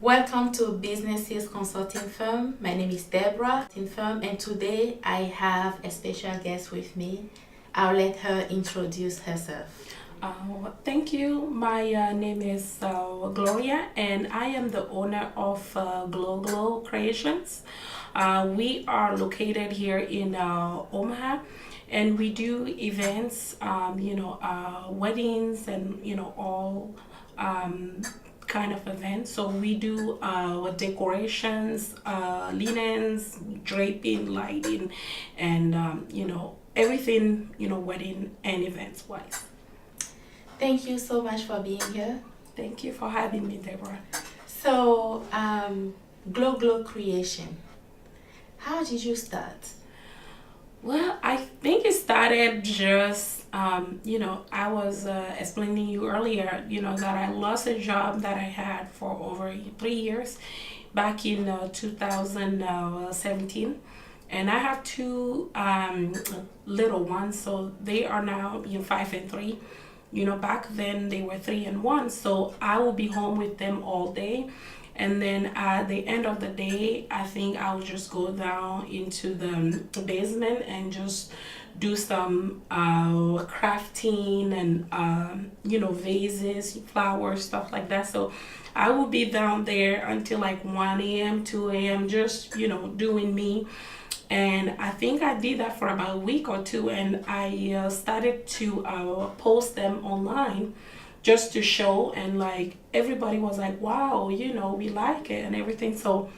Welcome to Businesses Consulting Firm. My name is Deborah, and today I have a special guest with me. I'll let her introduce herself. Thank you. My name is Gloria, and I am the owner of Gloglo Creations. We are located here in Omaha, and we do events, weddings, and all kind of events. So we do decorations, linens, draping, lighting, and everything wedding and events wise. Thank you so much for being here. Thank you for having me, Deborah. So, Gloglo Creation. How did you start? Well, I think it started just, I was explaining you earlier, that I lost a job that I had for over 3 years back in 2017. And I have two little ones, so they are now 5 and 3. Back then they were 3 and 1, so I will be home with them all day. And then at the end of the day, I think I'll just go down into the basement and just do some crafting and, vases, flowers, stuff like that. So I will be down there until like 1 a.m., 2 a.m., just, doing me. And I think I did that for about a week or two, and I started to post them online just to show, and like everybody was like, wow, we like it and everything. So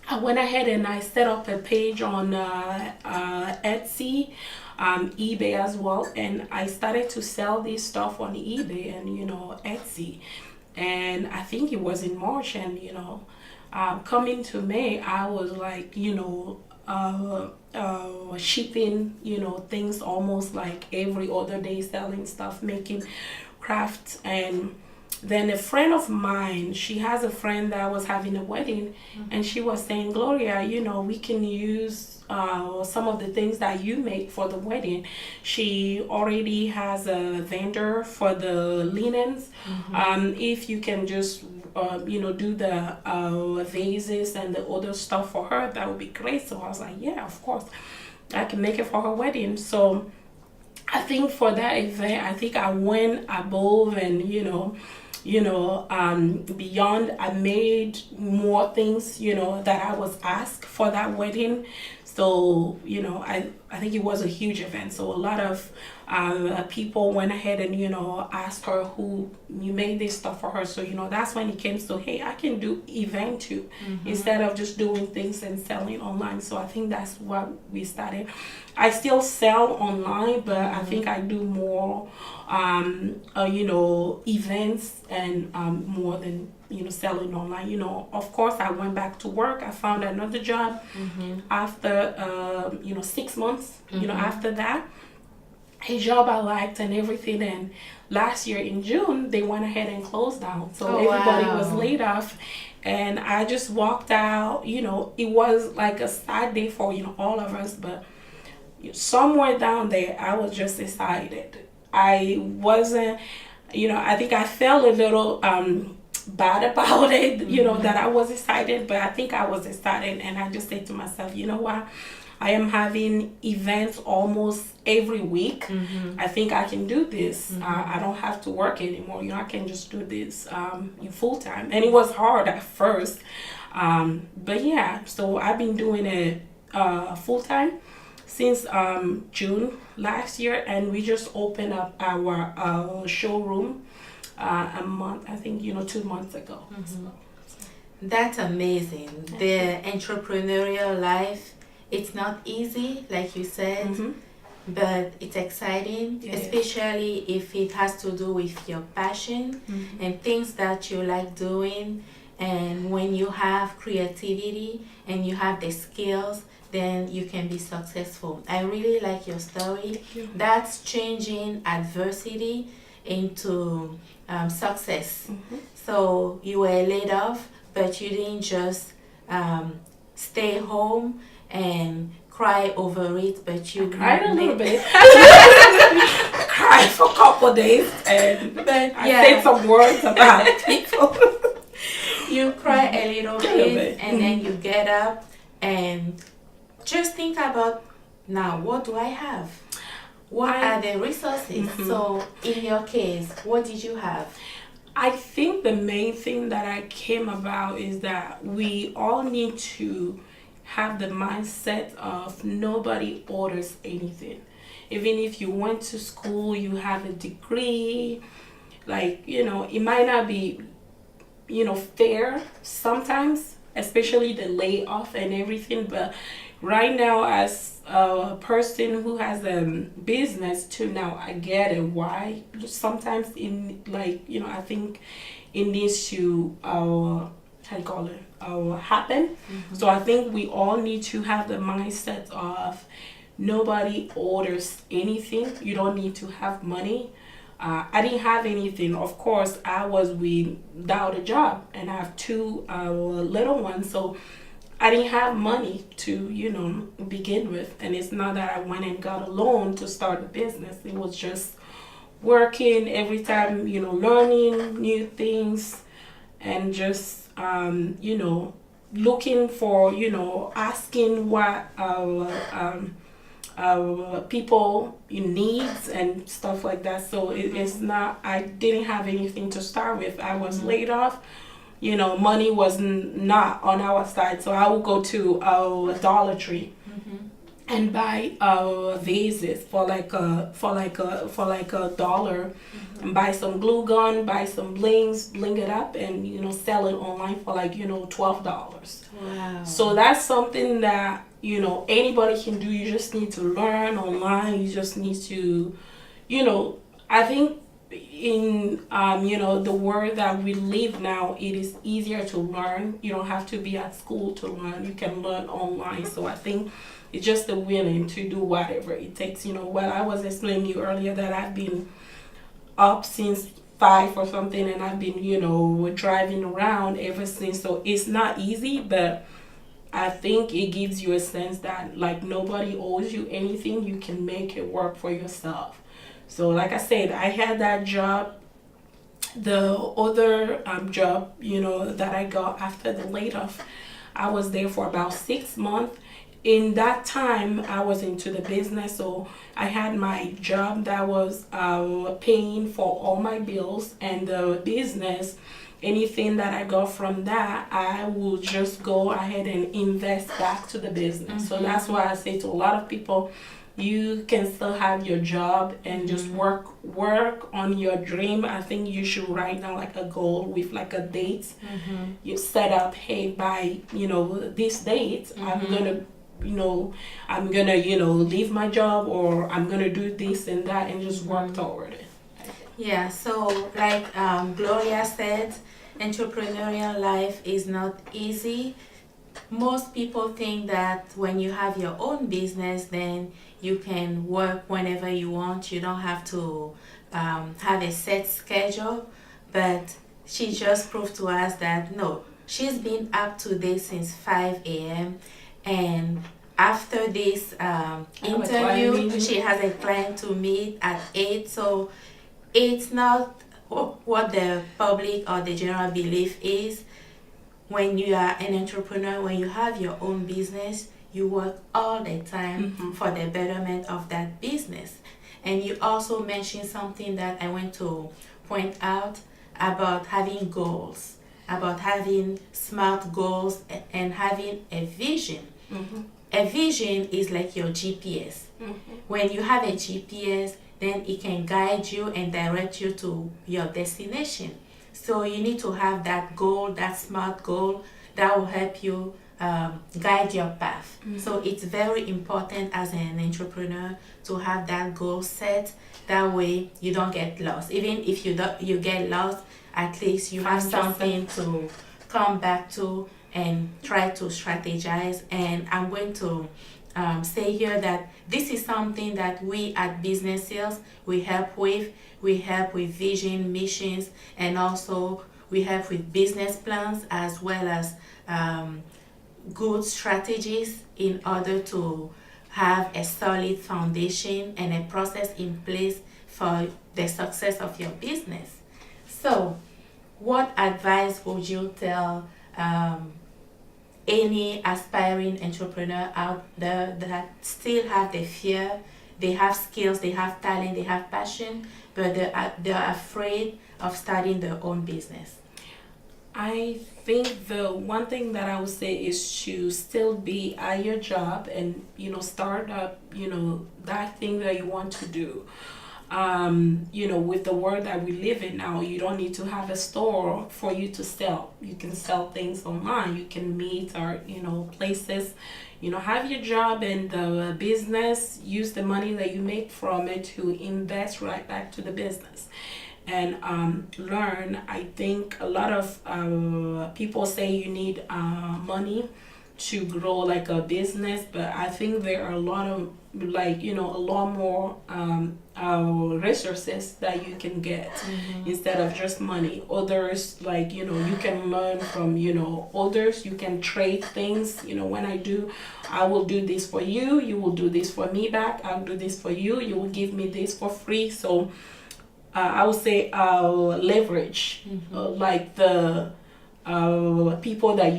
I went ahead and I set up a page on Etsy, eBay as well, and I started to sell this stuff on eBay and Etsy. And I think it was in March, and coming to May, I was like shipping things almost like every other day, selling stuff, making crafts. And then a friend of mine, she has a friend that was having a wedding, and she was saying, Gloria, we can use some of the things that you make for the wedding. She already has a vendor for the linens. If you can just do the vases and the other stuff for her, that would be great. So I was like, yeah, of course, I can make it for her wedding. So I think for that event, I think I went above and beyond. I made more things that I was asked for that wedding. So I think it was a huge event. So a lot of people went ahead and asked her who you made this stuff for her. So that's when it came to, hey, I can do event too, instead of just doing things and selling online. So I think that's what we started. I still sell online, but I think I do more events and more than selling online. Of course, I went back to work. I found another job after 6 months. After that, a job I liked and everything. And last year in June, they went ahead and closed down, so everybody was laid off. And I just walked out. It was like a sad day for all of us, but somewhere down there, I was just excited. I wasn't, I think I felt a little bad about it, that I was excited, but I think I was excited. And I just said to myself, you know what? I am having events almost every week. I think I can do this. I don't have to work anymore. I can just do this full time. And it was hard at first. But yeah, so I've been doing it full time since June last year, and we just opened up our showroom a month, I think 2 months ago. So. That's amazing. The entrepreneurial life, it's not easy, like you said, but it's exciting, especially if it has to do with your passion and things that you like doing. And when you have creativity and you have the skills, then you can be successful. I really like your story. That's changing adversity into success. So you were laid off, but you didn't just stay home and cry over it, but you cried a little bit. I cried for a couple of days, and I said some words about people. You cried up and just think about, now what do I have? What are the resources? So in your case, what did you have? I think the main thing that I came about is that we all need to have the mindset of nobody orders anything. Even if you went to school, you have a degree, like, it might not be, fair sometimes, especially the layoff and everything. But right now, as a person who has a business too, now I get it why sometimes in, like, I think it needs to how you call it happen. So I think we all need to have the mindset of nobody orders anything. You don't need to have money. I didn't have anything. Of course, I was without a job, and I have two little ones, so I didn't have money to, begin with. And it's not that I went and got a loan to start a business. It was just working every time, learning new things, and just, looking for, asking what people in needs and stuff like that. So it's not, I didn't have anything to start with. I was laid off. Money was not on our side, so I would go to Dollar Tree and buy vases for like a dollar, and buy some glue gun, buy some bling it up, and sell it online for like $12. Wow. So that's something that anybody can do. You just need to learn online. You just need to, I think in the world that we live now, it is easier to learn. You don't have to be at school to learn. You can learn online. So I think it's just the willing to do whatever it takes. Well, I was explaining you earlier that I've been up since 5 or something, and I've been driving around ever since. So it's not easy, but I think it gives you a sense that, like, nobody owes you anything. You can make it work for yourself. So like I said, I had that job. The other job, that I got after the layoff, I was there for about 6 months. In that time, I was into the business, so I had my job that was paying for all my bills, and the business, anything that I got from that, I will just go ahead and invest back to the business. So that's why I say to a lot of people, you can still have your job and just work on your dream. I think you should write down like a goal with like a date. You set up, hey, by this date, I'm gonna leave my job, or I'm gonna do this and that, and just work toward it. Yeah, so like Gloria said, entrepreneurial life is not easy. Most people think that when you have your own business, then you can work whenever you want. You don't have to have a set schedule. But she just proved to us that no, she's been up to this since 5 a.m. And after this interview, she has a client to meet at 8. So it's not what the public or the general belief is. When you are an entrepreneur, when you have your own business, you work all the time for the betterment of that business. And you also mentioned something that I want to point out about having goals, about having smart goals and having a vision. A vision is like your GPS. When you have a GPS, then it can guide you and direct you to your destination. So you need to have that goal, that smart goal, that will help you guide your path. So it's very important as an entrepreneur to have that goal set. That way you don't get lost. Even if you get lost, at least you have something to come back to and try to strategize. And I'm going to say here that this is something that we at Business Sales, we help with. We help with vision, missions, and also we help with business plans, as well as good strategies in order to have a solid foundation and a process in place for the success of your business. So what advice would you tell any aspiring entrepreneur out there that still have the fear. They have skills, they have talent, they have passion, but they're afraid of starting their own business? I think the one thing that I would say is to still be at your job and start up that thing that you want to do. With the world that we live in now, you don't need to have a store for you to sell. You can sell things online. You can meet or places. Have your job and the business. Use the money that you make from it to invest right back to the business. And learn. I think a lot of people say you need money to grow like a business, but I think there are a lot of a lot more resources that you can get instead of just money. Others, you can learn from others. You can trade things. When I will do this for you, you will do this for me back. I'll do this for you, you will give me this for free. So I would say leverage like the people that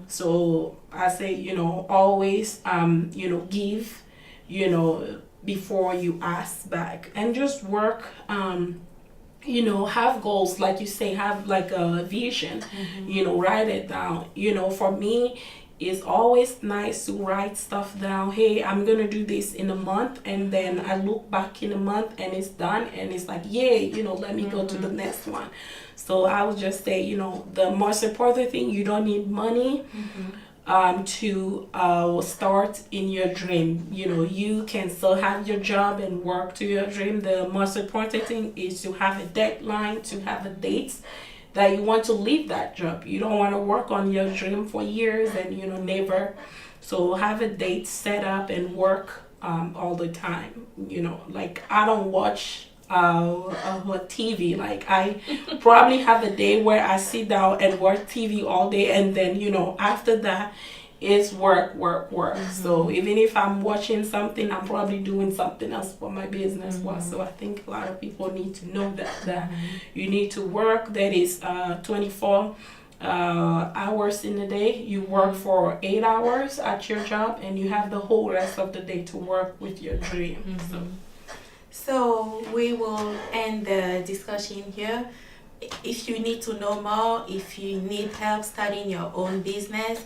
So I say always give before you ask back, and just work. Have goals, like you say, have like a vision. Write it down. For me, it's always nice to write stuff down. Hey, I'm gonna do this in a month, and then I look back in a month and it's done, and it's like, yay, let me go to the next one. So I would just say, the most important thing, you don't need money to start in your dream. You can still have your job and work to your dream. The most important thing is to have a deadline, to have a date that you want to leave that job. You don't want to work on your dream for years and never. So have a date set up and work all the time. Like I don't watch TV. Like I probably have a day where I sit down and watch TV all day, and then after that it's work. So even if I'm watching something, I'm probably doing something else for my business. So I think a lot of people need to know that you need to work. That is 24 hours in a day. You work for 8 hours at your job, and you have the whole rest of the day to work with your dream. So we will end the discussion here. If you need to know more, if you need help starting your own business,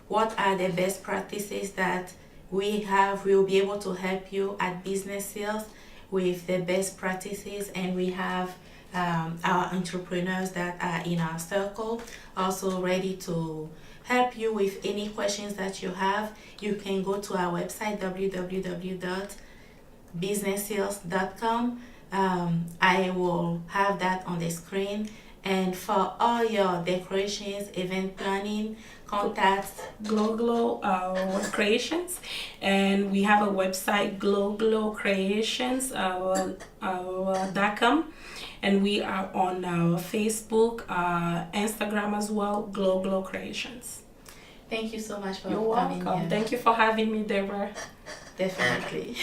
what are the best practices that we have? We'll be able to help you at Business Sales with the best practices, and we have our entrepreneurs that are in our circle also ready to help you with any questions that you have. You can go to our website, www.businesssales.com. I will have that on the screen. And for all your decorations, event planning, contact Gloglo Creations, and we have a website, Gloglo Creations .com, and we are on Facebook, Instagram as well, Gloglo Creations. Thank you so much for You're coming welcome. here. Thank you for having me, Deborah. Definitely.